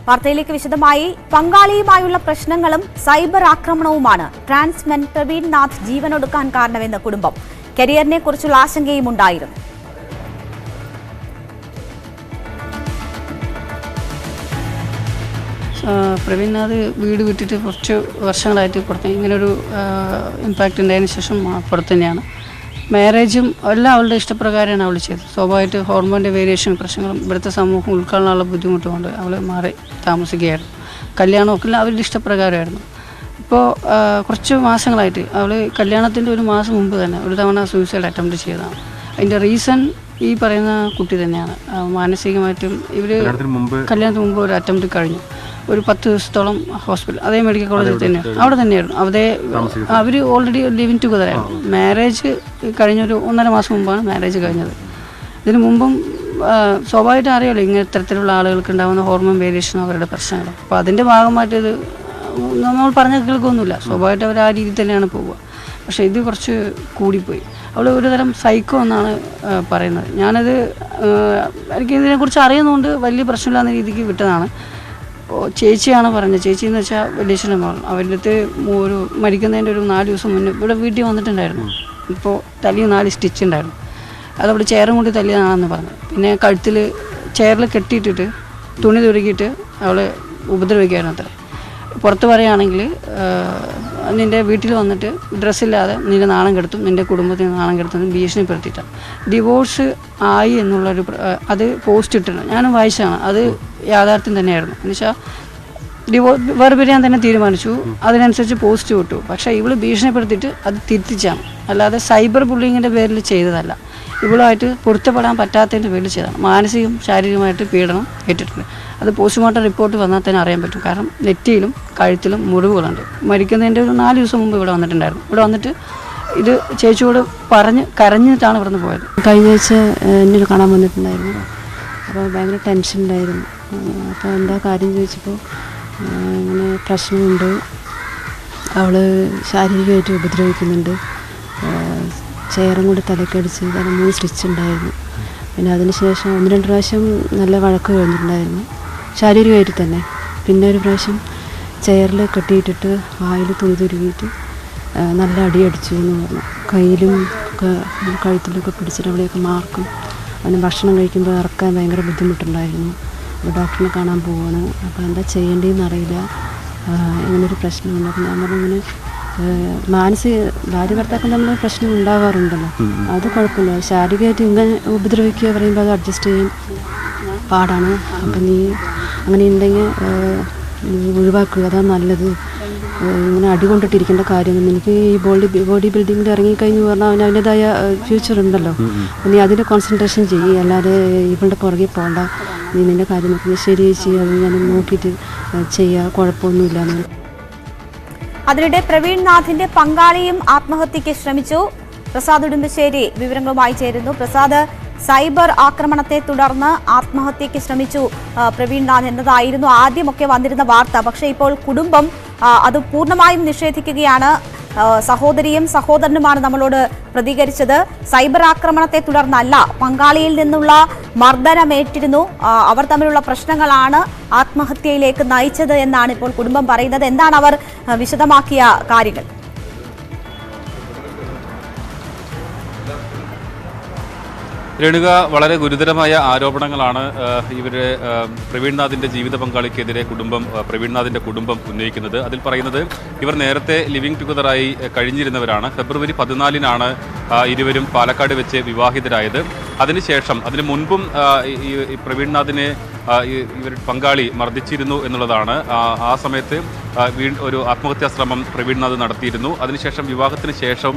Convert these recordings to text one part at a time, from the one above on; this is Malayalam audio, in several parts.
വാർത്തയിലേക്ക് വിശദമായി. പങ്കാളിയുമായുള്ള പ്രശ്നങ്ങളും സൈബർ ആക്രമണവുമാണ് ട്രാൻസ്മെൻ പ്രവീൺ നാഥ് ജീവനൊടുക്കാൻ കാരണമെന്ന് കുടുംബം. കരിയറിനെ കുറിച്ചുള്ള ആശങ്കയും ഉണ്ടായിരുന്നു. പ്രവീൺ നാഥ് വീട് വിട്ടിട്ട് കുറച്ച് വർഷങ്ങളായിട്ട് പുറത്ത് ഇങ്ങനൊരു ഇമ്പാക്റ്റ് ഉണ്ടായതിനു ശേഷം പുറത്ത് തന്നെയാണ്. മാരേജും എല്ലാം അവളുടെ ഇഷ്ടപ്രകാരമാണ് അവൾ ചെയ്തത്. സ്വാഭാവികമായിട്ട് ഹോർമോണിൻ്റെ വേരിയേഷൻ പ്രശ്നങ്ങളും ഇവിടുത്തെ സമൂഹം ഉൾക്കൊള്ളാനുള്ള ബുദ്ധിമുട്ടുകൊണ്ട് അവൾ മാറി താമസിക്കുകയായിരുന്നു. കല്യാണമൊക്കെ അവരുടെ ഇഷ്ടപ്രകാരമായിരുന്നു. ഇപ്പോൾ കുറച്ച് മാസങ്ങളായിട്ട് അവൾ കല്യാണത്തിൻ്റെ ഒരു മാസം മുമ്പ് തന്നെ ഒരു തവണ സൂയിസൈഡ് അറ്റംപ്റ്റ് ചെയ്തതാണ്. അതിൻ്റെ റീസൺ ഈ പറയുന്ന കുട്ടി തന്നെയാണ്. മാനസികമായിട്ടും ഇവർ കല്യാണത്തിന് മുമ്പ് ഒരു അറ്റംപ്റ്റ് കഴിഞ്ഞു. ഒരു 10 ദിവസത്തോളം ഹോസ്പിറ്റൽ അതേ മെഡിക്കൽ കോളേജിൽ തന്നെയാണ്, അവിടെ തന്നെയായിരുന്നു. അവർ ഓൾറെഡി ലിവിങ് ടുഗദറായിരുന്നു. മാരേജ് കഴിഞ്ഞൊരു 1.5 മാസം മുമ്പാണ് മാരേജ് കഴിഞ്ഞത്. ഇതിനു മുമ്പും സ്വാഭാവികമായിട്ട് അറിയാമല്ലോ ഇങ്ങനെ ഇത്തരത്തിലുള്ള ആളുകൾക്ക് ഉണ്ടാകുന്ന ഹോർമോൺ വേരിയേഷൻ അവരുടെ പ്രശ്നങ്ങൾ. അപ്പോൾ അതിൻ്റെ ഭാഗമായിട്ട് ഇത് നമ്മൾ പറഞ്ഞ കേൾക്കൊന്നുമില്ല. സ്വാഭാവികമായിട്ട് അവർ ആ രീതിയിൽ തന്നെയാണ് പോവുക. പക്ഷേ ഇത് കുറച്ച് കൂടിപ്പോയി. അവൾ ഒരു തരം സൈക്കോ എന്നാണ് പറയുന്നത്. ഞാനത് എനിക്ക് ഇതിനെക്കുറിച്ച് അറിയുന്നതുകൊണ്ട് വലിയ പ്രശ്നമില്ലാത്ത രീതിക്ക് വിട്ടതാണ്. ചേച്ചിയാണ് പറഞ്ഞത്. ചേച്ചി എന്ന് വെച്ചാൽ വലിയ മകൾ. അവരുടെ അടുത്ത് ഒരു മരിക്കുന്നതിൻ്റെ ഒരു 4 ദിവസം മുന്നേ ഇവിടെ വീട്ടിൽ വന്നിട്ടുണ്ടായിരുന്നു. ഇപ്പോൾ തലയിൽ 4 സ്റ്റിച്ച് ഉണ്ടായിരുന്നു. അതവിടെ ചെയറും കൊണ്ട് തല്ലിയതാണെന്ന് പറഞ്ഞു. പിന്നെ കഴുത്തിൽ ചെയറിൽ കെട്ടിയിട്ടിട്ട് തുണി തുരുക്കിയിട്ട് അവളെ ഉപദ്രവിക്കായിരുന്നു. അത്ര പുറത്ത് പറയുകയാണെങ്കിൽ നിൻ്റെ വീട്ടിൽ വന്നിട്ട് ഡ്രസ്സില്ലാതെ നിൻ്റെ നാണം കെടുത്തും, നിൻ്റെ കുടുംബത്തിന് നാണം കെടുത്തും ഭീഷണിപ്പെടുത്തിയിട്ടാണ്. ഡിവോഴ്സ് ആയി എന്നുള്ളൊരു അത് പോസ്റ്റ് ഇട്ടിട്ടുണ്ട്. ഞാനും വായിച്ചതാണ്. അത് യാഥാർത്ഥ്യം തന്നെയായിരുന്നു. എന്നുവെച്ചാൽ വേർപിരിയാൻ തന്നെ തീരുമാനിച്ചു. അതിനനുസരിച്ച് പോസ്റ്റ് വിട്ടു. പക്ഷേ ഇവള് ഭീഷണിപ്പെടുത്തിയിട്ട് അത് തിരുത്തിച്ചാണ്. അല്ലാതെ സൈബർ ബുള്ളിങ്ങിൻ്റെ പേരിൽ ചെയ്തതല്ല. ഇവളുമായിട്ട് പൊരുത്തപ്പെടാൻ പറ്റാത്തതിൻ്റെ പേരിൽ ചെയ്തതാണ്. മാനസികവും ശാരീരികമായിട്ട് പീഡനം ഏറ്റിട്ടുണ്ട്. അത് പോസ്റ്റ്മോർട്ടം റിപ്പോർട്ട് വന്നാൽ തന്നെ അറിയാൻ പറ്റും. കാരണം നെറ്റിയിലും കഴുത്തിലും മുറിവുകളുണ്ട്. മരിക്കുന്നതിൻ്റെ ഒരു 4 ദിവസം മുമ്പ് ഇവിടെ വന്നിട്ടുണ്ടായിരുന്നു. ഇവിടെ വന്നിട്ട് ഇത് ചേച്ചിയോട് കരഞ്ഞിട്ടാണ് ഇവിടുന്ന് പോയത്. കഴിഞ്ഞ ആഴ്ച എന്നോട് കാണാൻ വന്നിട്ടുണ്ടായിരുന്നു. അപ്പോൾ ഭയങ്കര ടെൻഷനുണ്ടായിരുന്നു. അപ്പോൾ എന്താ കാര്യം ചോദിച്ചപ്പോൾ ഇങ്ങനെ പ്രശ്നമുണ്ട്, അവൾ ശാരീരികമായിട്ട് ഉപദ്രവിക്കുന്നുണ്ട്, ചെയറും കൂടി തലക്കടിച്ച് കാരണം 3 സ്റ്റിച്ച് ഉണ്ടായിരുന്നു. പിന്നെ അതിനുശേഷം 1-2 പ്രാവശ്യം നല്ല വഴക്ക് കഴിഞ്ഞിട്ടുണ്ടായിരുന്നു ശാരീരികമായിട്ട് തന്നെ. പിന്നെ ഒരു പ്രാവശ്യം ചെയറിൽ കെട്ടിയിട്ടിട്ട് വായിൽ തുണി തുരുകിയിട്ട് നല്ല അടിയടിച്ചു എന്ന് പറഞ്ഞു. കയ്യിലും കഴുത്തിലൊക്കെ പിടിച്ചിട്ട് അവിടെയൊക്കെ മാർക്കും. അവന് ഭക്ഷണം കഴിക്കുമ്പോൾ ഇറക്കാൻ ഭയങ്കര ബുദ്ധിമുട്ടുണ്ടായിരുന്നു. അപ്പോൾ ഡോക്ടറിനെ കാണാൻ പോവാണ്. അപ്പോൾ എന്താ ചെയ്യേണ്ടതെന്ന് അറിയില്ല, ഇങ്ങനൊരു പ്രശ്നമുണ്ട്. അപ്പം ഞാൻ പറഞ്ഞു ഇങ്ങനെ ഭാര്യ ഭർത്താക്കൾ തമ്മിൽ പ്രശ്നം ഉണ്ടാകാറുണ്ടല്ലോ, അത് കുഴപ്പമില്ല. ശാരീരികമായിട്ട് ഇങ്ങനെ ഉപദ്രവിക്കുക പറയുമ്പോൾ അത് അഡ്ജസ്റ്റ് ചെയ്യാൻ പാടാണ്. അപ്പം നീ അങ്ങനെ ഉണ്ടെങ്കിൽ ഒഴിവാക്കുക, അതാണ് നല്ലത്. ഇങ്ങനെ അടികൊണ്ടിട്ടിരിക്കേണ്ട കാര്യമൊന്നും. എനിക്ക് ഈ ബോഡി ബിൽഡിങ്ങിൽ ഇറങ്ങിക്കഴിഞ്ഞ് പറഞ്ഞാൽ അവന് അതിൻ്റെതായ ഫ്യൂച്ചർ ഉണ്ടല്ലോ. നീ അതിൻ്റെ കോൺസെൻട്രേഷൻ ചെയ്യും, അല്ലാതെ ഇവളുടെ പുറകെ പോകണ്ട. നീ നിൻ്റെ കാര്യം നോക്കുന്നത് ശരി ചെയ്യുക, അത് ഞാൻ നോക്കിയിട്ട് ചെയ്യുക, കുഴപ്പമൊന്നുമില്ല. അതിനിടെ പ്രവീൺ നാഥിന്റെ പങ്കാളിയും ആത്മഹത്യയ്ക്ക് ശ്രമിച്ചു. പ്രസാദ് ഉടുമ്പശ്ശേരി വിവരങ്ങളുമായി ചേരുന്നു. പ്രസാദ്, സൈബർ ആക്രമണത്തെ തുടർന്ന് ആത്മഹത്യയ്ക്ക് ശ്രമിച്ചു പ്രവീൺ നാഥ് എന്നതായിരുന്നു ആദ്യമൊക്കെ വന്നിരുന്ന വാർത്ത. പക്ഷേ ഇപ്പോൾ കുടുംബം അത് പൂർണ്ണമായും നിഷേധിക്കുകയാണ്. സഹോദരിയും സഹോദരനുമാണ് നമ്മളോട് പ്രതികരിച്ചത്. സൈബർ ആക്രമണത്തെ തുടർന്നല്ല, പങ്കാളിയിൽ നിന്നുള്ള മർദ്ദനമേറ്റിരുന്നു. അവർ തമ്മിലുള്ള പ്രശ്നങ്ങളാണ് ആത്മഹത്യയിലേക്ക് നയിച്ചത് എന്നാണ് ഇപ്പോൾ കുടുംബം പറയുന്നത്. എന്താണ് അവർ വിശദമാക്കിയ കാര്യങ്ങൾ? രേണുക, വളരെ ഗുരുതരമായ ആരോപണങ്ങളാണ് ഇവരുടെ പ്രവീൺ നാഥിൻ്റെ ജീവിത പങ്കാളിക്കെതിരെ പ്രവീൺ നാഥിൻ്റെ കുടുംബം ഉന്നയിക്കുന്നത്. അതിൽ പറയുന്നത് ഇവർ നേരത്തെ ലിവിങ് ടുഗദറായി കഴിഞ്ഞിരുന്നവരാണ്. ഫെബ്രുവരി 14-നാണ് ഇരുവരും പാലക്കാട് വെച്ച് വിവാഹിതരായത്. അതിനു മുൻപും ഈ പ്രവീൺ നാഥിനെ ഇവർ പങ്കാളി മർദ്ദിച്ചിരുന്നു എന്നുള്ളതാണ്. ആ സമയത്ത് ഒരു ആത്മഹത്യാ ശ്രമം പ്രവീൺ നാഥ് നടത്തിയിരുന്നു. അതിനുശേഷം വിവാഹത്തിന് ശേഷം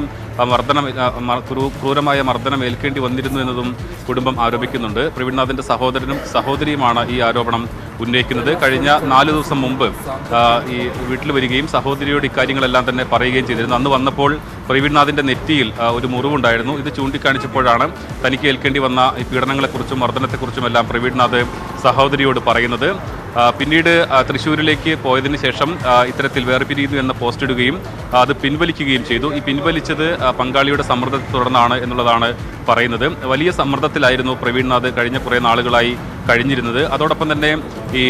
ക്രൂരമായ മർദ്ദനം ഏൽക്കേണ്ടി വന്നിരുന്നു എന്നതും കുടുംബം ആരോപിക്കുന്നുണ്ട്. പ്രവീൺ നാഥിൻ്റെ സഹോദരനും സഹോദരിയുമാണ് ഈ ആരോപണം ഉന്നയിക്കുന്നത്. കഴിഞ്ഞ 4 ദിവസം മുമ്പ് ഈ വീട്ടിൽ വരികയും സഹോദരിയോട് ഇക്കാര്യങ്ങളെല്ലാം തന്നെ പറയുകയും ചെയ്തിരുന്നു. അന്ന് വന്നപ്പോൾ പ്രവീൺ നാഥിൻ്റെ നെറ്റിയിൽ ഒരു മുറിവുണ്ടായിരുന്നു. ഇത് ചൂണ്ടിക്കാണിച്ചപ്പോഴാണ് തനിക്ക് ഏൽക്കേണ്ടി വന്ന ഈ പീഡനങ്ങളെക്കുറിച്ചും മർദ്ദനത്തെക്കുറിച്ചുമെല്ലാം പ്രവീൺ നാഥ് സഹോദരിയോട് പറയുന്നത്. പിന്നീട് തൃശ്ശൂരിലേക്ക് പോയതിന് ശേഷം ഇത്തരത്തിൽ വേർപിരിയുന്നു എന്ന പോസ്റ്റ് ഇടുകയും അത് പിൻവലിക്കുകയും ചെയ്തു. ഈ പിൻവലിച്ചത് പങ്കാളിയുടെ സമ്മർദ്ദത്തെ തുടർന്നാണ് എന്നുള്ളതാണ് പറയുന്നത്. വലിയ സമ്മർദ്ദത്തിലായിരുന്നു പ്രവീൺനാഥ് കഴിഞ്ഞ കുറേ നാളുകളായി കഴിഞ്ഞിരുന്നത്. അതോടൊപ്പം തന്നെ ഈ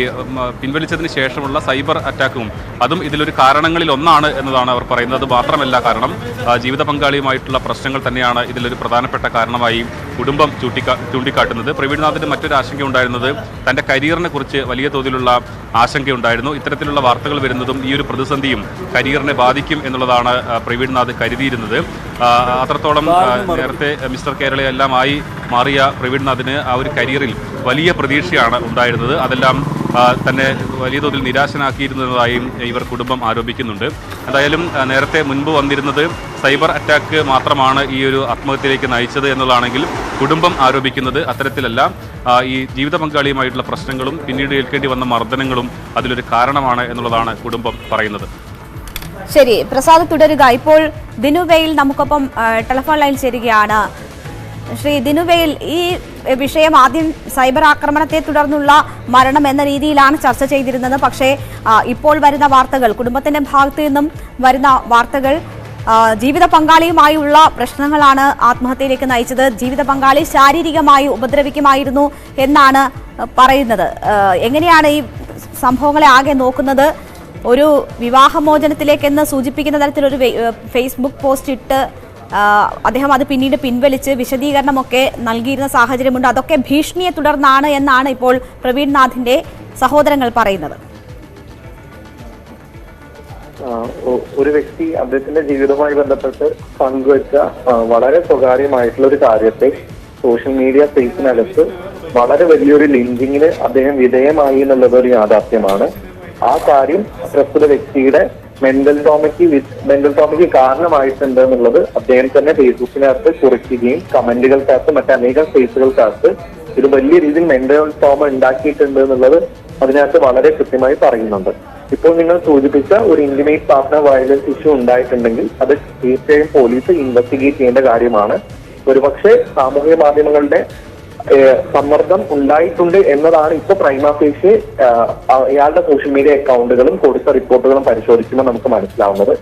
പിൻവലിച്ചതിന് ശേഷമുള്ള സൈബർ അറ്റാക്കും അതും ഇതിലൊരു കാരണങ്ങളിൽ ഒന്നാണ് എന്നതാണ് അവർ പറയുന്നത്. അത് മാത്രമല്ല, കാരണം ജീവിത പങ്കാളിയുമായിട്ടുള്ള പ്രശ്നങ്ങൾ തന്നെയാണ് ഇതിലൊരു പ്രധാനപ്പെട്ട കാരണമായി കുടുംബം ചൂണ്ടിക്കാട്ടുന്നത്. പ്രവീൺനാഥിന് മറ്റൊരു ആശങ്ക ഉണ്ടായിരുന്നത് തൻ്റെ കരിയറിനെ കുറിച്ച് വലിയ തോതിലുള്ള ആശങ്കയുണ്ടായിരുന്നു. ഇത്തരത്തിലുള്ള വാർത്തകൾ വരുന്നതും ഈ ഒരു പ്രതിസന്ധിയും കരിയറിനെ ബാധിക്കും എന്നുള്ളതാണ് പ്രവീൺനാഥ് കരുതിയിരുന്നത്. അത്രത്തോളം നേരത്തെ മിസ്റ്റർ കേരളയെല്ലാമായി മാറിയ പ്രവീൺനാഥിന് ആ ഒരു കരിയറിൽ വലിയ പ്രതീക്ഷയാണ് ഉണ്ടായിരുന്നത്. അതെല്ലാം തന്നെ വലിയ തോതിൽ നിരാശനാക്കിയിരുന്നതായും ഇവർ കുടുംബം ആരോപിക്കുന്നുണ്ട്. എന്തായാലും നേരത്തെ മുൻപ് വന്നിരുന്നത് സൈബർ അറ്റാക്ക് മാത്രമാണ് ഈ ഒരു ആത്മഹത്യയിലേക്ക് നയിച്ചത് എന്നുള്ളതാണെങ്കിൽ കുടുംബം ആരോപിക്കുന്നത് അത്തരത്തിലല്ല. ഈ ജീവിത പങ്കാളിയുമായിട്ടുള്ള പ്രശ്നങ്ങളും പിന്നീട് ഏൽക്കേണ്ടി വന്ന മർദ്ദനങ്ങളും അതിലൊരു കാരണമാണ് എന്നുള്ളതാണ് കുടുംബം പറയുന്നത്. ശരി പ്രസാദ്, തുടരുക. ഇപ്പോൾ ദിനുവെയിൽ നമുക്കൊപ്പം ടെലിഫോൺ ലൈൻ ചേരുകയാണ്. ശ്രീ ദിനുവെയിൽ, ഈ വിഷയം ആദ്യം സൈബർ ആക്രമണത്തെ തുടർന്നുള്ള മരണം എന്ന രീതിയിലാണ് ചർച്ച ചെയ്തിരുന്നത്. പക്ഷേ ഇപ്പോൾ വരുന്ന വാർത്തകൾ, കുടുംബത്തിന്റെ ഭാഗത്തു നിന്നും വരുന്ന വാർത്തകൾ ജീവിത പങ്കാളിയുമായുള്ള പ്രശ്നങ്ങളാണ് ആത്മഹത്യയിലേക്ക് നയിച്ചത്, ജീവിത പങ്കാളി ശാരീരികമായി ഉപദ്രവിക്കുമായിരുന്നു എന്നാണ് പറയുന്നത്. എങ്ങനെയാണ് ഈ സംഭവങ്ങളെ ആകെ നോക്കുന്നത്? ഒരു വിവാഹമോചനത്തിലേക്കെന്ന് സൂചിപ്പിക്കുന്ന തരത്തിലൊരു ഫേസ്ബുക്ക് പോസ്റ്റ് ഇട്ട് അദ്ദേഹം അത് പിന്നീട് പിൻവലിച്ച് വിശദീകരണമൊക്കെ നൽകിയിരുന്ന സാഹചര്യമുണ്ട്. അതൊക്കെ ഭീഷണിയെ തുടർന്നാണ് എന്നാണ് ഇപ്പോൾ പ്രവീൺനാഥിന്റെ സഹോദരങ്ങൾ പറയുന്നത്. ഒരു വ്യക്തി അദ്ദേഹത്തിന്റെ ജീവിതവുമായി ബന്ധപ്പെട്ട് പങ്കുവച്ച വളരെ സ്വകാര്യമായിട്ടുള്ള ഒരു കാര്യത്തെ സോഷ്യൽ മീഡിയ സ്പേസിനകത്ത് വളരെ വലിയൊരു ലിങ്കിങ്ങിന് അദ്ദേഹം വിധേയമായി എന്നുള്ളത് ഒരു യാഥാർത്ഥ്യമാണ്. ആ കാര്യം പ്രസ്തുത വ്യക്തിയുടെ മെന്റൽ ട്രോമയ്ക്ക് കാരണമായിട്ടുണ്ട് എന്നുള്ളത് അദ്ദേഹം തന്നെ ഫേസ്ബുക്കിനകത്ത് കുറിക്കുകയും കമന്റുകൾക്കകത്ത് മറ്റനേകം സ്പേസുകൾക്കകത്ത് ഇത് വലിയ രീതിയിൽ മെന്റൽ ട്രോമ ഉണ്ടാക്കിയിട്ടുണ്ട് എന്നുള്ളത് അതിനകത്ത് വളരെ കൃത്യമായി പറയുന്നുണ്ട്. ഇപ്പോൾ നിങ്ങൾ സൂചിപ്പിച്ച ഒരു ഇന്റിമേറ്റ് പാർട്ട്ണർ വയലൻസ് ഇഷ്യൂ ഉണ്ടായിട്ടുണ്ടെങ്കിൽ അത് തീർച്ചയായും പോലീസ് ഇൻവെസ്റ്റിഗേറ്റ് ചെയ്യേണ്ട കാര്യമാണ്. ഒരുപക്ഷെ സാമൂഹിക മാധ്യമങ്ങളുടെ സമ്മർദ്ദം ഉണ്ടായിട്ടുണ്ട് എന്നതാണ് ഇപ്പൊ പ്രൈമ ഫേഷ്യേ ഇയാളുടെ സോഷ്യൽ മീഡിയ അക്കൗണ്ടുകളും കൊടുത്ത റിപ്പോർട്ടുകളും പരിശോധിക്കുമ്പോൾ നമുക്ക് മനസ്സിലാവുന്നത്.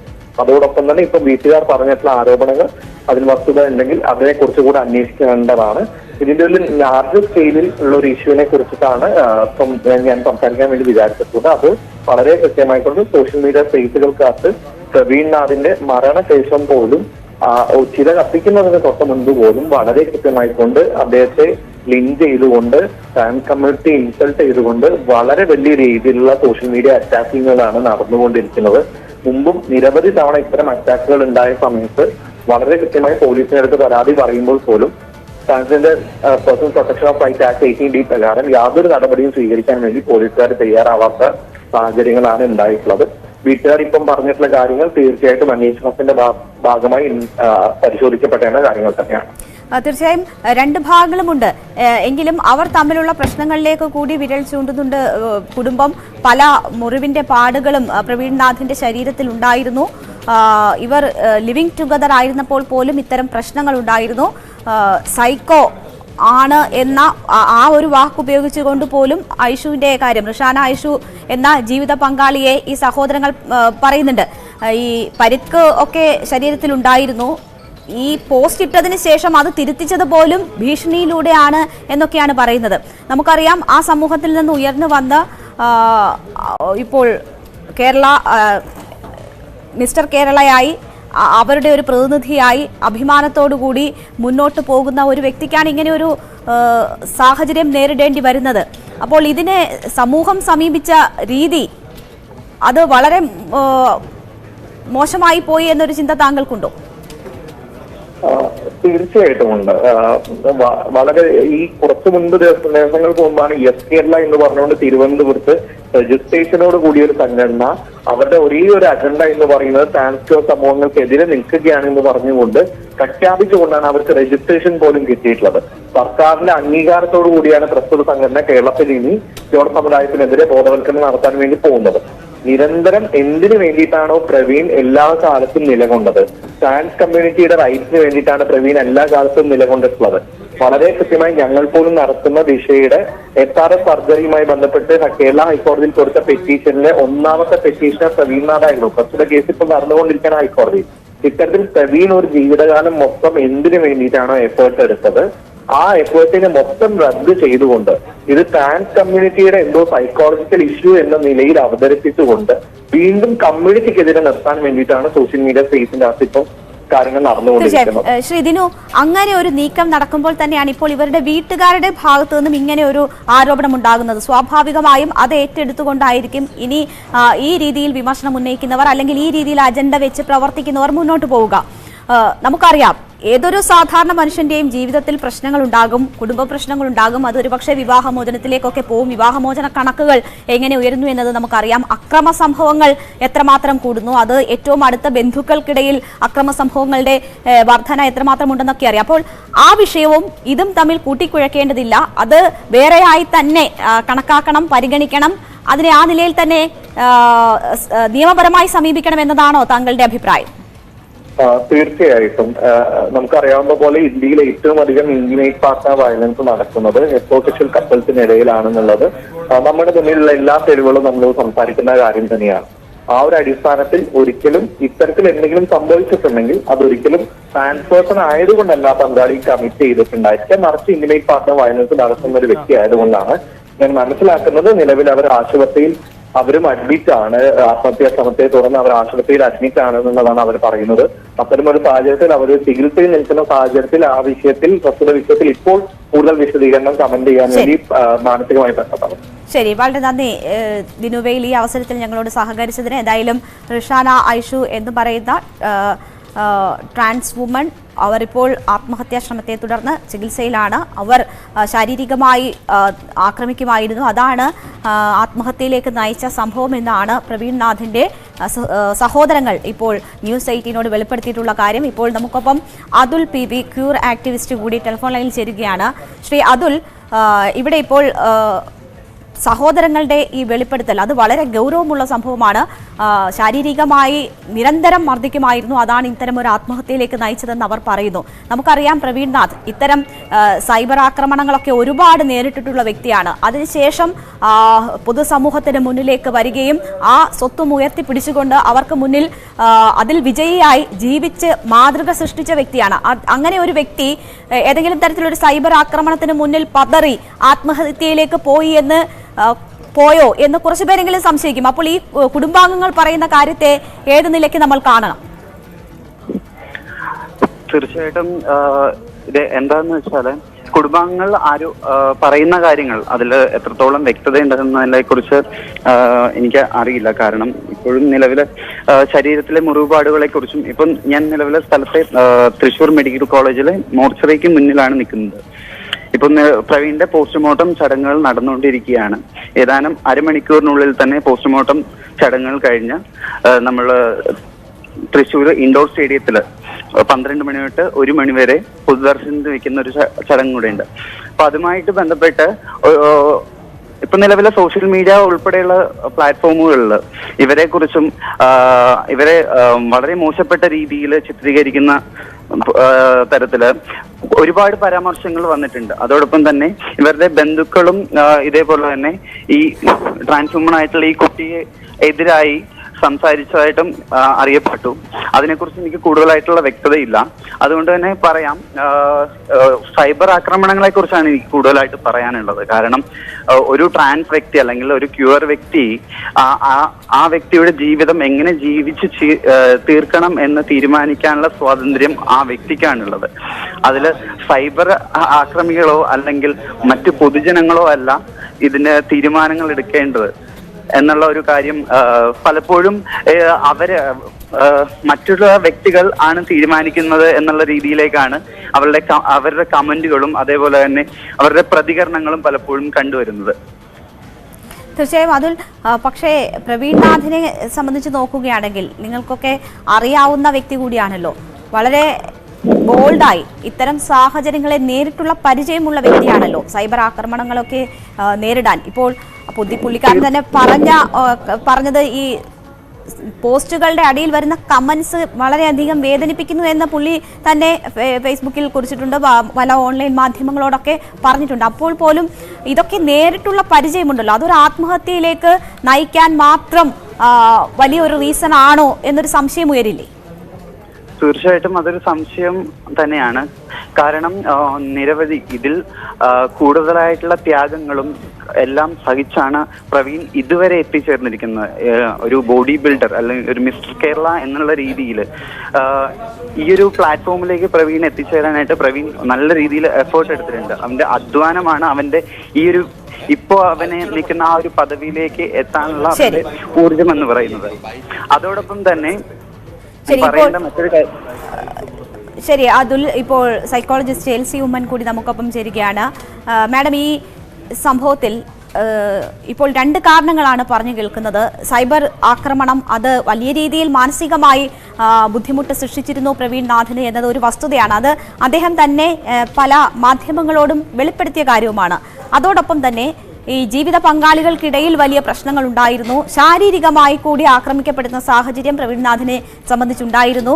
അതോടൊപ്പം തന്നെ ഇപ്പൊ വീട്ടുകാർ പറഞ്ഞിട്ടുള്ള ആരോപണങ്ങൾ അതിൽ വസ്തുത ഉണ്ടെങ്കിൽ അതിനെ കുറിച്ചുകൂടെ അന്വേഷിക്കേണ്ടതാണ്. ഇതിന്റെ ഒരു ലാർജ് സ്കെയിലിൽ ഉള്ള ഒരു ഇഷ്യൂവിനെ കുറിച്ചിട്ടാണ് ഞാൻ സംസാരിക്കാൻ വേണ്ടി വിചാരിച്ചിട്ടുള്ളത്. അത് വളരെ കൃത്യമായിക്കൊണ്ട് സോഷ്യൽ മീഡിയ സ്പേസുകൾക്കകത്ത് പ്രവീൺനാഥിന്റെ മരണശേഷം പോലും ചില കത്തിക്കുന്നതിന് തൊട്ട് മുൻപ് പോലും വളരെ കൃത്യമായിക്കൊണ്ട് അദ്ദേഹത്തെ ലിങ്ക് ചെയ്തുകൊണ്ട് ട്രാൻസ് കമ്മ്യൂണിറ്റി ഇൻസൾട്ട് ചെയ്തുകൊണ്ട് വളരെ വലിയ രീതിയിലുള്ള സോഷ്യൽ മീഡിയ അറ്റാക്കിങ്ങുകളാണ് നടന്നുകൊണ്ടിരിക്കുന്നത്. മുമ്പും നിരവധി തവണ ഇത്തരം അറ്റാക്കുകൾ ഉണ്ടായ സമയത്ത് വളരെ കൃത്യമായി പോലീസിനടുത്ത് പരാതി പറയുമ്പോൾ പോലും transgender person protection of right act 18D പ്രകാരം യാതൊരു നടപടിയും സ്വീകരിക്കാൻ വേണ്ടി പോലീസുകാർ തയ്യാറാവാത്ത സാഹചര്യങ്ങളാണ് ഉണ്ടായിട്ടുള്ളത്. വീട്ടുകാർ ഇപ്പം പറഞ്ഞിട്ടുള്ള കാര്യങ്ങൾ തീർച്ചയായിട്ടും അന്വേഷണത്തിന്റെ ഭാഗമായി പരിശോധിക്കപ്പെടേണ്ട കാര്യങ്ങൾ തന്നെയാണ്. തീർച്ചയായും രണ്ട് ഭാഗങ്ങളുമുണ്ട്. എങ്കിലും അവർ തമ്മിലുള്ള പ്രശ്നങ്ങളിലേക്ക് കൂടി വിരൽ ചൂണ്ടുന്നുണ്ട് കുടുംബം. പല മുറിവിന്റെ പാടുകളും പ്രവീൺനാഥിന്റെ ശരീരത്തിൽ ഉണ്ടായിരുന്നു. ഇവർ ലിവിംഗ് ടുഗദർ ആയിരുന്നപ്പോൾ പോലും ഇത്തരം പ്രശ്നങ്ങൾ ഉണ്ടായിരുന്നു. സൈക്കോ ആണ് എന്ന ആ ഒരു വാക്ക് ഉപയോഗിച്ചുകൊണ്ട് പോലും ഐഷുവിന്റെ കാര്യം, റിഷാന ഐഷു എന്ന ജീവിത പങ്കാളിയെ ഈ സഹോദരങ്ങൾ പറയുന്നുണ്ട്. ഈ പരിക്ക് ഒക്കെ ശരീരത്തിൽ ഉണ്ടായിരുന്നു. ഈ പോസ്റ്റ് ഇട്ടതിന് ശേഷം അത് തിരുത്തിച്ചത് പോലും ഭീഷണിയിലൂടെയാണ് എന്നൊക്കെയാണ് പറയുന്നത്. നമുക്കറിയാം ആ സമൂഹത്തിൽ നിന്ന് ഉയർന്നു വന്ന ഇപ്പോൾ കേരള മിസ്റ്റർ കേരളയായി അവരുടെ ഒരു പ്രതിനിധിയായി അഭിമാനത്തോടുകൂടി മുന്നോട്ട് പോകുന്ന ഒരു വ്യക്തിക്കാണ് ഇങ്ങനെ ഒരു സാഹചര്യം നേരിടേണ്ടി വരുന്നത്. അപ്പോൾ ഇതിനെ സമൂഹം സമീപിച്ച രീതി അത് വളരെ മോശമായി പോയി എന്നൊരു ചിന്ത താങ്കൾക്കുണ്ടോ? തീർച്ചയായിട്ടും ഉണ്ട്. വളരെ ഈ കുറച്ചു മുൻപ് ദിവസങ്ങൾക്ക് മുമ്പാണ് യെസ് കേരള എന്ന് പറഞ്ഞുകൊണ്ട് തിരുവനന്തപുരത്ത് രജിസ്ട്രേഷനോട് കൂടിയൊരു സംഘടന അവരുടെ ഒരേ ഒരു അജണ്ട എന്ന് പറയുന്നത് ട്രാൻസ്ജെൻഡർ സമൂഹങ്ങൾക്കെതിരെ നിൽക്കുകയാണെന്ന് പറഞ്ഞുകൊണ്ട് പ്രഖ്യാപിച്ചുകൊണ്ടാണ് അവർക്ക് രജിസ്ട്രേഷൻ പോലും കിട്ടിയിട്ടുള്ളത്. സർക്കാരിന്റെ അംഗീകാരത്തോടു കൂടിയാണ് പ്രസ്തുത സംഘടന കേരളത്തിൽ ഇനി ജോൺ സമുദായത്തിനെതിരെ ബോധവൽക്കരണം നടത്താൻ വേണ്ടി പോകുന്നത്. നിരന്തരം എന്തിനു വേണ്ടിയിട്ടാണോ പ്രവീൺ എല്ലാ കാലത്തും നിലകൊണ്ടത്, ട്രാൻസ് കമ്മ്യൂണിറ്റിയുടെ റൈറ്റ്സിന് വേണ്ടിയിട്ടാണ് പ്രവീൺ എല്ലാ കാലത്തും നിലകൊണ്ടിട്ടുള്ളത്. വളരെ കൃത്യമായി ഞങ്ങൾ പോലും നടത്തുന്ന ദിശയുടെ SRS സർജറിയുമായി ബന്ധപ്പെട്ട് കേരള ഹൈക്കോടതിയിൽ കൊടുത്ത പെറ്റീഷനിലെ ഒന്നാമത്തെ പെറ്റീഷണർ പ്രവീൺനാഥായിരുന്നു. പ്രസ്തുത കേസ് ഇപ്പോൾ നടന്നുകൊണ്ടിരിക്കുന്ന ഹൈക്കോടതി. ഇത്തരത്തിൽ പ്രവീൺ ഒരു ജീവിതകാലം മൊത്തം എന്തിനു വേണ്ടിയിട്ടാണോ എഫേർട്ട് എടുത്തത്, ആ എഫേർട്ടിനെ മൊത്തം റദ്ദ് ചെയ്തുകൊണ്ട് ഇത് ട്രാൻസ് കമ്മ്യൂണിറ്റിയുടെ എന്തോ സൈക്കോളജിക്കൽ ഇഷ്യൂ എന്ന നിലയിൽ അവതരിപ്പിച്ചുകൊണ്ട് വീണ്ടും കമ്മ്യൂണിറ്റിക്കെതിരെ നിർത്താൻ വേണ്ടിയിട്ടാണ് സോഷ്യൽ മീഡിയ സ്പേസിന്റെ അകത്ത് ഇപ്പം കാര്യങ്ങൾ നടന്നുകൊണ്ടിരിക്കുന്നത്. ശ്രീ ദിനു, അങ്ങനെ ഒരു നീക്കം നടക്കുമ്പോൾ തന്നെയാണ് ഇപ്പോൾ ഇവരുടെ വീട്ടുകാരുടെ ഭാഗത്തു നിന്നും ഇങ്ങനെ ഒരു ആരോപണം ഉണ്ടാകുന്നത്. സ്വാഭാവികമായും അത് ഏറ്റെടുത്തുകൊണ്ടായിരിക്കും ഇനി ഈ രീതിയിൽ വിമർശനം ഉന്നയിക്കുന്നവർ അല്ലെങ്കിൽ ഈ രീതിയിൽ അജണ്ട വെച്ച് പ്രവർത്തിക്കുന്നവർ മുന്നോട്ട് പോവുക. നമുക്കറിയാം, ഏതൊരു സാധാരണ മനുഷ്യന്റെയും ജീവിതത്തിൽ പ്രശ്നങ്ങൾ ഉണ്ടാകും, കുടുംബ പ്രശ്നങ്ങൾ ഉണ്ടാകും. അതൊരു പക്ഷേ വിവാഹമോചനത്തിലേക്കൊക്കെ പോവും. വിവാഹമോചന കണക്കുകൾ എങ്ങനെ ഉയരുന്നു എന്നത് നമുക്കറിയാം. അക്രമ സംഭവങ്ങൾ എത്രമാത്രം കൂടുന്നു, അത് ഏറ്റവും അടുത്ത ബന്ധുക്കൾക്കിടയിൽ അക്രമ സംഭവങ്ങളുടെ വർധന എത്രമാത്രം ഉണ്ടെന്നൊക്കെ അറിയാം. അപ്പോൾ ആ വിഷയവും ഇതും തമ്മിൽ കൂട്ടിക്കുഴക്കേണ്ടതില്ല. അത് വേറെയായി തന്നെ കണക്കാക്കണം, പരിഗണിക്കണം. അതിനെ ആ നിലയിൽ തന്നെ നിയമപരമായി സമീപിക്കണം എന്നതാണോ താങ്കളുടെ അഭിപ്രായം? തീർച്ചയായിട്ടും. നമുക്കറിയാവുന്ന പോലെ ഇന്ത്യയിൽ ഏറ്റവും അധികം ഇന്റിമേറ്റ് പാർട്ട്ണർ വയലൻസ് നടക്കുന്നത് ഹെറ്ററോസെക്ഷൽ കപ്പിൾസിനിടയിലാണെന്നുള്ളത് നമ്മുടെ മുന്നിലുള്ള എല്ലാ തെളിവുകളും നമ്മൾ സംസാരിക്കുന്ന കാര്യം തന്നെയാണ്. ആ ഒരു അടിസ്ഥാനത്തിൽ ഒരിക്കലും ഇത്തരത്തിൽ എന്തെങ്കിലും സംഭവിച്ചിട്ടുണ്ടെങ്കിൽ അതൊരിക്കലും ട്രാൻസ്പേഴ്സൺ ആയതുകൊണ്ടല്ല പങ്കാളി കമ്മിറ്റ് ചെയ്തിട്ടുണ്ടായിരിക്കുക, മറിച്ച് ഇന്റിമേറ്റ് പാർട്ട്ണർ വയലൻസ് നടത്തുന്ന ഒരു വ്യക്തി ആയതുകൊണ്ടാണ്. ഞാൻ മനസ്സിലാക്കുന്നത് നിലവിൽ അവർ ആശുപത്രിയിൽ അവരും അഡ്മിറ്റ് ആണ്, ആത്മഹത്യാ ശ്രമത്തെ തുടർന്ന് അവർ ആശുപത്രിയിൽ അഡ്മിറ്റ് ആണ് എന്നുള്ളതാണ് അവർ പറയുന്നത്. അത്തരം ഒരു സാഹചര്യത്തിൽ അവർ ചികിത്സയിൽ നിൽക്കുന്ന സാഹചര്യത്തിൽ ആ വിഷയത്തിൽ പ്രസ്തുത വിഷയത്തിൽ ഇപ്പോൾ കൂടുതൽ വിശദീകരണം കമന്റ് ചെയ്യാൻ വേണ്ടി മാനസികമായി ബന്ധപ്പെടും. ശരി, വളരെ നന്ദി ദിനുവയിൽ ഈ അവസരത്തിൽ ഞങ്ങളോട് സഹകരിച്ചതിന്. ഏതായാലും റിഷാന ഐഷു എന്ന് പറയുന്ന ട്രാൻസ് വുമൺ അവരിപ്പോൾ ആത്മഹത്യാ ശ്രമത്തെ തുടർന്ന് ചികിത്സയിലാണ്. അവർ ശാരീരികമായി ആക്രമിക്കുമായിരുന്നു, അതാണ് ആത്മഹത്യയിലേക്ക് നയിച്ച സംഭവം എന്നാണ് പ്രവീൺ നാഥിന്റെ സഹോദരങ്ങൾ ഇപ്പോൾ ന്യൂസ് 18നോട് വെളിപ്പെടുത്തിയിട്ടുള്ള കാര്യം. ഇപ്പോൾ നമുക്കൊപ്പം അതുൽ PB ക്യൂർ ആക്ടിവിസ്റ്റ് കൂടി ടെലിഫോൺ ലൈനിൽ ചേരുകയാണ്. ശ്രീ അതുൽ, ഇവിടെ ഇപ്പോൾ സഹോദരങ്ങളുടെ ഈ വെളിപ്പെടുത്തൽ അത് വളരെ ഗൗരവമുള്ള സംഭവമാണ്. ശാരീരികമായി നിരന്തരം മർദ്ദിക്കുമായിരുന്നു, അതാണ് ഇത്തരം ഒരു ആത്മഹത്യയിലേക്ക് നയിച്ചതെന്ന് അവർ പറയുന്നു. നമുക്കറിയാം പ്രവീൺ നാഥ് ഇത്തരം സൈബർ ആക്രമണങ്ങളൊക്കെ ഒരുപാട് നേരിട്ടിട്ടുള്ള വ്യക്തിയാണ്. അതിനുശേഷം പൊതുസമൂഹത്തിന് മുന്നിലേക്ക് വരികയും ആ സ്വത്തും ഉയർത്തിപ്പിടിച്ചുകൊണ്ട് അവർക്ക് മുന്നിൽ അതിൽ വിജയിയായി ജീവിച്ച് മാതൃക സൃഷ്ടിച്ച വ്യക്തിയാണ്. അങ്ങനെ ഒരു വ്യക്തി ഏതെങ്കിലും തരത്തിലൊരു സൈബർ ആക്രമണത്തിന് മുന്നിൽ പതറി ആത്മഹത്യയിലേക്ക് പോയോ എന്ന് കുറച്ചു പേരെങ്കിലും സംശയിക്കും. അപ്പോൾ ഈ കുടുംബാംഗങ്ങൾ പറയുന്ന കാര്യത്തെ ഏത് നിലയ്ക്ക് നമ്മൾ കാണണം? തീർച്ചയായിട്ടും ഇത് എന്താന്ന് വെച്ചാല് കുടുംബാംഗങ്ങൾ പറയുന്ന കാര്യങ്ങൾ അതിൽ എത്രത്തോളം വ്യക്തത ഉണ്ടെന്നതിനെ കുറിച്ച് എനിക്ക് അറിയില്ല. കാരണം ഇപ്പോഴും നിലവിലെ ശരീരത്തിലെ മുറിവുപാടുകളെ കുറിച്ചും ഇപ്പം ഞാൻ നിലവിലെ സ്ഥലത്തെ തൃശ്ശൂർ മെഡിക്കൽ കോളേജിലെ മോർച്ചറിക്ക് മുന്നിലാണ് നിൽക്കുന്നത്. ഇപ്പം പ്രവീണിന്റെ പോസ്റ്റ്മോർട്ടം ചടങ്ങുകൾ നടന്നുകൊണ്ടിരിക്കുകയാണ്. ഏതാനും അരമണിക്കൂറിനുള്ളിൽ തന്നെ പോസ്റ്റ്മോർട്ടം ചടങ്ങുകൾ കഴിഞ്ഞ് നമ്മൾ തൃശ്ശൂർ ഇൻഡോർ സ്റ്റേഡിയത്തിൽ 12 മണി തൊട്ട് 1 മണി വരെ പൊതുദർശനത്തിന് വെക്കുന്ന ഒരു ചടങ്ങ് കൂടെ ഉണ്ട്. അപ്പൊ അതുമായിട്ട് ബന്ധപ്പെട്ട് ഇപ്പൊ നിലവിലെ സോഷ്യൽ മീഡിയ ഉൾപ്പെടെയുള്ള പ്ലാറ്റ്ഫോമുകളിൽ ഇവരെ കുറിച്ചും ഇവരെ വളരെ മോശപ്പെട്ട രീതിയിൽ ചിത്രീകരിക്കുന്ന തരത്തില് ഒരുപാട് പരാമർശങ്ങൾ വന്നിട്ടുണ്ട്. അതോടൊപ്പം തന്നെ ഇവരുടെ ബന്ധുക്കളും ഇതേപോലെ തന്നെ ഈ ട്രാൻസ് വുമൺ ആയിട്ടുള്ള ഈ കുട്ടിയെ എതിരായി സംസാരിച്ചതായിട്ടും അറിയപ്പെട്ടു. അതിനെക്കുറിച്ച് എനിക്ക് കൂടുതലായിട്ടുള്ള വ്യക്തതയില്ല. അതുകൊണ്ട് തന്നെ പറയാം, സൈബർ ആക്രമണങ്ങളെ കുറിച്ചാണ് എനിക്ക് കൂടുതലായിട്ട് പറയാനുള്ളത്. കാരണം ഒരു ട്രാൻസ് വ്യക്തി അല്ലെങ്കിൽ ഒരു ക്യൂർ വ്യക്തി ആ വ്യക്തിയുടെ ജീവിതം എങ്ങനെ ജീവിച്ച് തീർക്കണം എന്ന് തീരുമാനിക്കാനുള്ള സ്വാതന്ത്ര്യം ആ വ്യക്തിക്കാണുള്ളത്. അതിൽ സൈബർ ആക്രമികളോ അല്ലെങ്കിൽ മറ്റു പൊതുജനങ്ങളോ അല്ല ഇതിന് തീരുമാനങ്ങൾ എടുക്കേണ്ടത് എന്നുള്ള ഒരു കാര്യം പലപ്പോഴും മറ്റുള്ള വ്യക്തികൾ ആണ് തീരുമാനിക്കുന്നത് എന്നുള്ള രീതിയിലേക്കാണ് അവരുടെ കമന്റുകളും അതേപോലെ തന്നെ അവരുടെ പ്രതികരണങ്ങളും പലപ്പോഴും കണ്ടുവരുന്നത്. തീർച്ചയായും അതുൽ, പക്ഷേ പ്രവീൺ നാഥിനെ സംബന്ധിച്ച് നോക്കുകയാണെങ്കിൽ നിങ്ങൾക്കൊക്കെ അറിയാവുന്ന വ്യക്തി കൂടിയാണല്ലോ. വളരെ ബോൾഡായി ഇത്തരം സാഹചര്യങ്ങളെ നേരിട്ടുള്ള പരിചയമുള്ള വ്യക്തിയാണല്ലോ. സൈബർ ആക്രമണങ്ങളൊക്കെ നേരിടാൻ ഇപ്പോൾ പുള്ളിക്കാരൻ തന്നെ പറഞ്ഞത് ഈ പോസ്റ്റുകളുടെ അടിയിൽ വരുന്ന കമന്റ്സ് വളരെയധികം വേദനിപ്പിക്കുന്നു എന്ന് പുള്ളി തന്നെ ഫേസ്ബുക്കിൽ കുറിച്ചിട്ടുണ്ട്, പല ഓൺലൈൻ മാധ്യമങ്ങളോടൊക്കെ പറഞ്ഞിട്ടുണ്ട്. അപ്പോൾ പോലും ഇതൊക്കെ നേരിട്ടുള്ള പരിചയമുണ്ടല്ലോ, അതൊരു ആത്മഹത്യയിലേക്ക് നയിക്കാൻ മാത്രം വലിയൊരു റീസൺ ആണോ എന്നൊരു സംശയം ഉയരില്ലേ? തീർച്ചയായിട്ടും അതൊരു സംശയം തന്നെയാണ്. കാരണം നിരവധി ഇതിൽ കൂടുതലായിട്ടുള്ള ത്യാഗങ്ങളും എല്ലാം സഹിച്ചാണ് പ്രവീൺ ഇതുവരെ എത്തിച്ചേർന്നിരിക്കുന്നത്. ഒരു ബോഡി ബിൽഡർ അല്ലെങ്കിൽ ഒരു മിസ്റ്റർ കേരള എന്നുള്ള രീതിയിൽ ഈ ഒരു പ്ലാറ്റ്ഫോമിലേക്ക് പ്രവീൺ എത്തിച്ചേരാനായിട്ട് പ്രവീൺ നല്ല രീതിയിൽ എഫേർട്ട് എടുത്തിട്ടുണ്ട്. അവന്റെ അധ്വാനമാണ് അവന്റെ ഈ ഒരു ഇപ്പോ അവനെ നിൽക്കുന്ന ആ ഒരു പദവിയിലേക്ക് എത്താനുള്ള ഊർജം എന്ന് പറയുന്നത്. അതോടൊപ്പം തന്നെ പറയേണ്ട മറ്റൊരു കാര്യം, ശരി അതുൽ, ഇപ്പോൾ സൈക്കോളജിസ്റ്റ് എൽസി ഉമ്മൻ കൂടി നമുക്കൊപ്പം ചേരുകയാണ്. മാഡം, ഈ സംഭവത്തിൽ ഇപ്പോൾ 2 കാരണങ്ങളാണ് പറഞ്ഞു കേൾക്കുന്നത്. സൈബർ ആക്രമണം അത് വലിയ രീതിയിൽ മാനസികമായി ബുദ്ധിമുട്ട് സൃഷ്ടിച്ചിരുന്നു പ്രവീൺ നാഥിന് എന്നത് ഒരു വസ്തുതയാണ്. അത് അദ്ദേഹം തന്നെ പല മാധ്യമങ്ങളോടും വെളിപ്പെടുത്തിയ കാര്യവുമാണ്. അതോടൊപ്പം തന്നെ ഈ ജീവിത പങ്കാളികൾക്കിടയിൽ വലിയ പ്രശ്നങ്ങൾ ഉണ്ടായിരുന്നു. ശാരീരികമായി കൂടി ആക്രമിക്കപ്പെടുന്ന സാഹചര്യം പ്രവീൺ നാഥിനെ സംബന്ധിച്ചുണ്ടായിരുന്നു.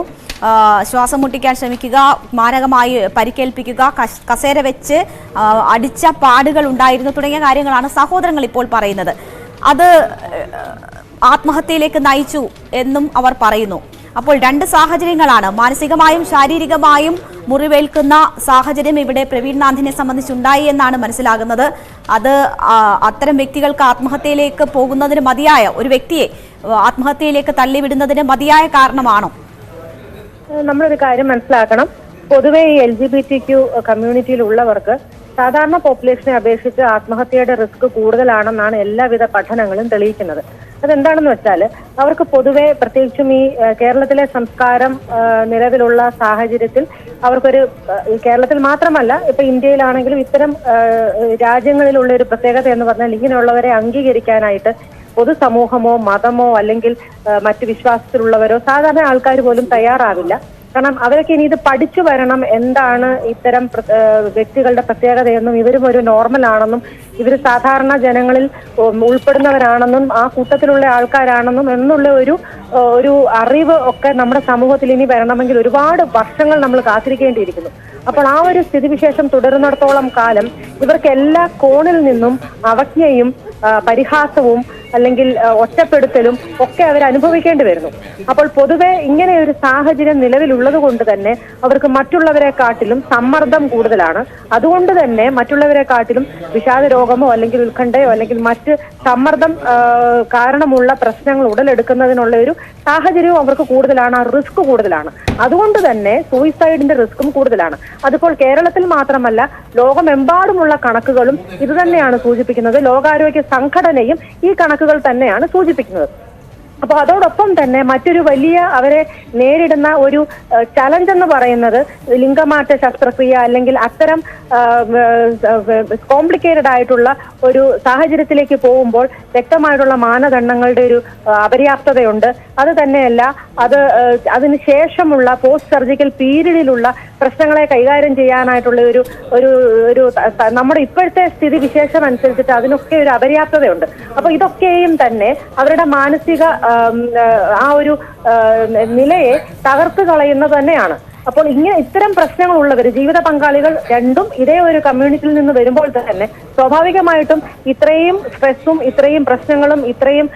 ശ്വാസം മുട്ടിക്കാൻ ശ്രമിക്കുക, മാരകമായി പരിക്കേൽപ്പിക്കുക, കസേര വെച്ച് അടിച്ച പാടുകൾ ഉണ്ടായിരുന്നു തുടങ്ങിയ കാര്യങ്ങളാണ് സഹോദരങ്ങൾ ഇപ്പോൾ പറയുന്നത്. അത് ആത്മഹത്യയിലേക്ക് നയിച്ചു എന്നും അവർ പറയുന്നു. അപ്പോൾ 2 സാഹചര്യങ്ങളാണ്, മാനസികമായും ശാരീരികമായും മുറിവേൽക്കുന്ന സാഹചര്യം ഇവിടെ പ്രവീൺ നാഥിനെ സംബന്ധിച്ചുണ്ടായി എന്നാണ് മനസ്സിലാകുന്നത്. അത് അത്തരം വ്യക്തികൾക്ക് ആത്മഹത്യയിലേക്ക് പോകുന്നതിന് മതിയായ, ഒരു വ്യക്തിയെ ആത്മഹത്യയിലേക്ക് തള്ളിവിടുന്നതിന് മതിയായ കാരണമാണോ? നമ്മളൊരു കാര്യം മനസ്സിലാക്കണം. പൊതുവെ ഈ LGBTQ കമ്മ്യൂണിറ്റിയിലുള്ളവർക്ക് സാധാരണ പോപ്പുലേഷനെ അപേക്ഷിച്ച് ആത്മഹത്യയുടെ റിസ്ക് കൂടുതലാണെന്നാണ് എല്ലാവിധ പഠനങ്ങളും തെളിയിക്കുന്നത്. അതെന്താണെന്ന് വെച്ചാൽ അവർക്ക് പൊതുവെ, പ്രത്യേകിച്ചും ഈ കേരളത്തിലെ സംസ്കാരം നിലവിലുള്ള സാഹചര്യത്തിൽ അവർക്കൊരു, കേരളത്തിൽ മാത്രമല്ല ഇപ്പൊ ഇന്ത്യയിലാണെങ്കിലും ഇത്തരം രാജ്യങ്ങളിലുള്ള ഒരു പ്രത്യേകത എന്ന് പറഞ്ഞാൽ ഇങ്ങനെയുള്ളവരെ അംഗീകരിക്കാനായിട്ട് പൊതുസമൂഹമോ മതമോ അല്ലെങ്കിൽ മറ്റു വിശ്വാസത്തിലുള്ളവരോ സാധാരണ ആൾക്കാർ പോലും തയ്യാറാവില്ല. കാരണം അവരൊക്കെ ഇനി ഇത് പഠിച്ചു വരണം, എന്താണ് ഇത്തരം വ്യക്തികളുടെ പ്രത്യേകതയെന്നും ഇവരും ഒരു നോർമൽ ആണെന്നും ഇവർ സാധാരണ ജനങ്ങളിൽ ഉൾപ്പെടുന്നവരാണെന്നും ആ കൂട്ടത്തിലുള്ള ആൾക്കാരാണെന്നും എന്നുള്ള ഒരു അറിവ് ഒക്കെ നമ്മുടെ സമൂഹത്തിൽ ഇനി വരണമെങ്കിൽ ഒരുപാട് വർഷങ്ങൾ നമ്മൾ കാത്തിരിക്കേണ്ടിയിരിക്കുന്നു. അപ്പോൾ ആ ഒരു സ്ഥിതിവിശേഷം തുടരുന്നിടത്തോളം കാലം ഇവർക്ക് എല്ലാ കോണിൽ നിന്നും അവജ്ഞയും പരിഹാസവും അല്ലെങ്കിൽ ഒറ്റപ്പെടുത്തലും ഒക്കെ അവർ അനുഭവിക്കേണ്ടി വരുന്നു. അപ്പോൾ പൊതുവെ ഇങ്ങനെ ഒരു സാഹചര്യം നിലവിലുള്ളത് കൊണ്ട് തന്നെ അവർക്ക് മറ്റുള്ളവരെക്കാട്ടിലും സമ്മർദ്ദം കൂടുതലാണ്. അതുകൊണ്ട് തന്നെ മറ്റുള്ളവരെക്കാട്ടിലും വിഷാദ രോഗമോ അല്ലെങ്കിൽ ഉത്കണ്ഠയോ അല്ലെങ്കിൽ മറ്റ് സമ്മർദ്ദം കാരണമുള്ള പ്രശ്നങ്ങൾ ഉടലെടുക്കുന്നതിനുള്ള ഒരു സാഹചര്യവും അവർക്ക് കൂടുതലാണ്, ആ റിസ്ക് കൂടുതലാണ്. അതുകൊണ്ട് തന്നെ സൂയിസൈഡിന്റെ റിസ്ക്കും കൂടുതലാണ്. അതിപ്പോൾ കേരളത്തിൽ മാത്രമല്ല, ലോകമെമ്പാടുമുള്ള കണക്കുകളും ഇത് തന്നെയാണ് സൂചിപ്പിക്കുന്നത്. ലോകാരോഗ്യ സംഘടനയും ഈ കണക്കുകൾ തന്നെയാണ് സൂചിപ്പിക്കുന്നത്. അപ്പൊ അതോടൊപ്പം തന്നെ മറ്റൊരു വലിയ അവരെ നേരിടുന്ന ഒരു ചലഞ്ച് എന്ന് പറയുന്നത് ലിംഗമാറ്റ ശസ്ത്രക്രിയ അല്ലെങ്കിൽ അത്തരം കോംപ്ലിക്കേറ്റഡ് ആയിട്ടുള്ള ഒരു സാഹചര്യത്തിലേക്ക് പോകുമ്പോൾ വ്യക്തമായിട്ടുള്ള മാനദണ്ഡങ്ങളുടെ ഒരു അപര്യാപ്തതയുണ്ട്. അത് തന്നെയല്ല, അതിനുശേഷമുള്ള പോസ്റ്റ് സർജിക്കൽ പീരീഡിലുള്ള പ്രശ്നങ്ങളെ കൈകാര്യം ചെയ്യാനായിട്ടുള്ള ഒരു നമ്മുടെ ഇപ്പോഴത്തെ സ്ഥിതി വിശേഷം അനുസരിച്ചിട്ട് അതിനൊക്കെ ഒരു അപര്യാപ്തതയുണ്ട്. അപ്പൊ ഇതൊക്കെയും തന്നെ അവരുടെ മാനസിക ആ ഒരു നിലയെ തകർത്ത് കളയുന്നത് തന്നെയാണ്. അപ്പോൾ ഇത്തരം പ്രശ്നങ്ങളുള്ളവർ, ജീവിത പങ്കാളികൾ രണ്ടും ഇതേ ഒരു കമ്മ്യൂണിറ്റിയിൽ നിന്ന് വരുമ്പോൾ തന്നെ സ്വാഭാവികമായിട്ടും ഇത്രയും സ്ട്രെസ്സും ഇത്രയും പ്രശ്നങ്ങളും ഇത്രയും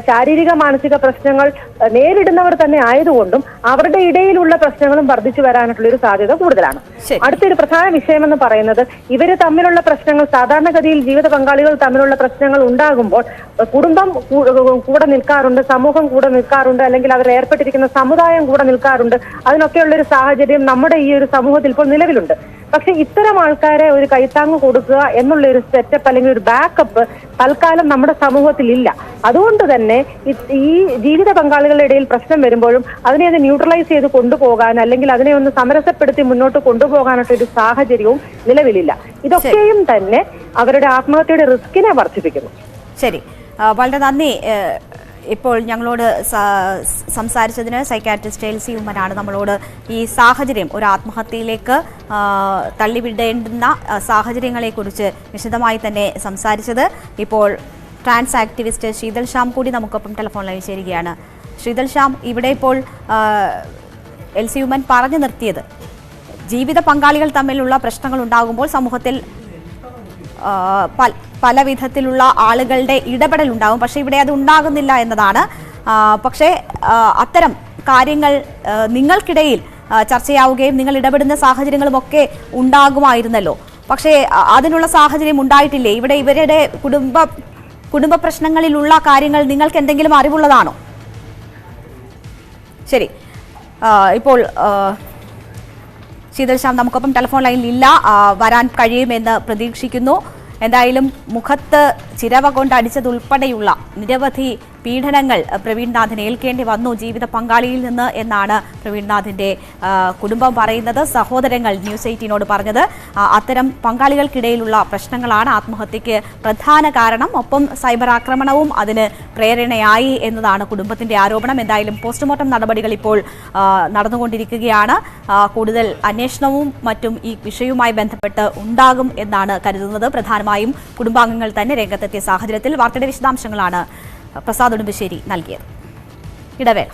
ശാരീരിക മാനസിക പ്രശ്നങ്ങൾ നേരിടുന്നവർ തന്നെ ആയതുകൊണ്ടും അവരുടെ ഇടയിലുള്ള പ്രശ്നങ്ങളും വർദ്ധിച്ചു വരാനായിട്ടുള്ള ഒരു സാധ്യത കൂടുതലാണ്. അടുത്തൊരു പ്രധാന വിഷയം എന്ന് പറയുന്നത് ഇവര് തമ്മിലുള്ള പ്രശ്നങ്ങൾ, സാധാരണഗതിയിൽ ജീവിത പങ്കാളികൾ തമ്മിലുള്ള പ്രശ്നങ്ങൾ ഉണ്ടാകുമ്പോൾ കുടുംബം കൂടെ നിൽക്കാറുണ്ട്, സമൂഹം കൂടെ നിൽക്കാറുണ്ട്, അല്ലെങ്കിൽ അവർ ഏർപ്പെട്ടിരിക്കുന്ന സമുദായം കൂടെ നിൽക്കാറുണ്ട്. അതിനൊക്കെയുള്ളൊരു സാഹചര്യം നമ്മുടെ ഈ ഒരു സമൂഹത്തിൽ ഇപ്പോൾ നിലവിലുണ്ട്. പക്ഷെ ഇത്തരം ആൾക്കാരെ ഒരു കൈത്താങ്ങ് കൊടുക്കുക എന്നുള്ള ഒരു സെറ്റപ്പ് അല്ലെങ്കിൽ ഒരു ബാക്കപ്പ് തൽക്കാലം നമ്മുടെ സമൂഹത്തിൽ ഇല്ല. അതുകൊണ്ട് തന്നെ ഈ ജീവിത പങ്കാളികളുടെ ഇടയിൽ പ്രശ്നം വരുമ്പോഴും അതിനെ ഒന്ന് ന്യൂട്രലൈസ് ചെയ്ത് കൊണ്ടുപോകാൻ അല്ലെങ്കിൽ അതിനെ ഒന്ന് സമരസപ്പെടുത്തി മുന്നോട്ട് കൊണ്ടുപോകാനായിട്ട് ഒരു സാഹചര്യവും നിലവിലില്ല. ഇതൊക്കെയും തന്നെ അവരുടെ ആത്മഹത്യയുടെ റിസ്കിനെ വർദ്ധിപ്പിക്കുന്നു. ശരി, വളരെ നന്ദി. ഇപ്പോൾ ഞങ്ങളോട് സംസാരിച്ചതിന് സൈക്കാട്രിസ്റ്റ് എൽസി ഉമ്മനാണ് നമ്മളോട് ഈ സാഹചര്യം, ഒരു ആത്മഹത്യയിലേക്ക് തള്ളിവിടേണ്ടുന്ന സാഹചര്യങ്ങളെക്കുറിച്ച് വിശദമായി തന്നെ സംസാരിച്ചത്. ഇപ്പോൾ ട്രാൻസ് ആക്ടിവിസ്റ്റ് ശീതൽ ശ്യാം കൂടി നമുക്കൊപ്പം ടെലിഫോൺ ലൈനിൽ ചേരുകയാണ്. ശീതൽ ശ്യാം, ഇവിടെ ഇപ്പോൾ എൽസി ഉമ്മൻ പറഞ്ഞു നിർത്തിയത് ജീവിത പങ്കാളികൾ തമ്മിലുള്ള പ്രശ്നങ്ങൾ ഉണ്ടാകുമ്പോൾ സമൂഹത്തിൽ പല വിധത്തിലുള്ള ആളുകളുടെ ഇടപെടൽ ഉണ്ടാകും, പക്ഷേ ഇവിടെ അത് ഉണ്ടാകുന്നില്ല എന്നതാണ്. പക്ഷേ അത്തരം കാര്യങ്ങൾ നിങ്ങൾക്കിടയിൽ ചർച്ചയാവുകയും നിങ്ങൾ ഇടപെടുന്ന സാഹചര്യങ്ങളും ഒക്കെ ഉണ്ടാകുമായിരുന്നല്ലോ. പക്ഷേ അതിനുള്ള സാഹചര്യം ഉണ്ടായിട്ടില്ലേ? ഇവിടെ ഇവരുടെ കുടുംബ പ്രശ്നങ്ങളിലുള്ള കാര്യങ്ങൾ നിങ്ങൾക്ക് എന്തെങ്കിലും അറിവുള്ളതാണോ? ശരി, ഇപ്പോൾ ശീതൽ ശ്യാം നമുക്കൊപ്പം ടെലിഫോൺ ലൈനിൽ ഇല്ല. വരാൻ കഴിയുമെന്ന് പ്രതീക്ഷിക്കുന്നു. എന്തായാലും മുഖത്ത് ചിരവ കൊണ്ട് അടിച്ചതുൾപ്പെടെയുള്ള നിരവധി പീഡനങ്ങൾ പ്രവീൺനാഥിന് ഏൽക്കേണ്ടി വന്നു ജീവിത പങ്കാളിയിൽ നിന്ന് എന്നാണ് പ്രവീൺനാഥിന്റെ കുടുംബം പറയുന്നത്. സഹോദരങ്ങൾ ന്യൂസ് 18നോട് പറഞ്ഞത് അത്തരം പങ്കാളികൾക്കിടയിലുള്ള പ്രശ്നങ്ങളാണ് ആത്മഹത്യക്ക് പ്രധാന കാരണം. ഒപ്പം സൈബർ ആക്രമണവും അതിന് പ്രേരണയായി എന്നതാണ് കുടുംബത്തിന്റെ ആരോപണം. എന്തായാലും പോസ്റ്റ്മോർട്ടം നടപടികൾ ഇപ്പോൾ നടന്നുകൊണ്ടിരിക്കുകയാണ്. കൂടുതൽ അന്വേഷണവും മറ്റും ഈ വിഷയവുമായി ബന്ധപ്പെട്ട് ഉണ്ടാകും എന്നാണ് കരുതുന്നത്. പ്രധാനമായും കുടുംബാംഗങ്ങൾ തന്നെ രംഗത്തെത്തിയ സാഹചര്യത്തിൽ വാർത്തയുടെ വിശദാംശങ്ങളാണ് പ്രസാദ് ഉടുമ്പശ്ശേരി നൽകിയത്. ഇടവേള.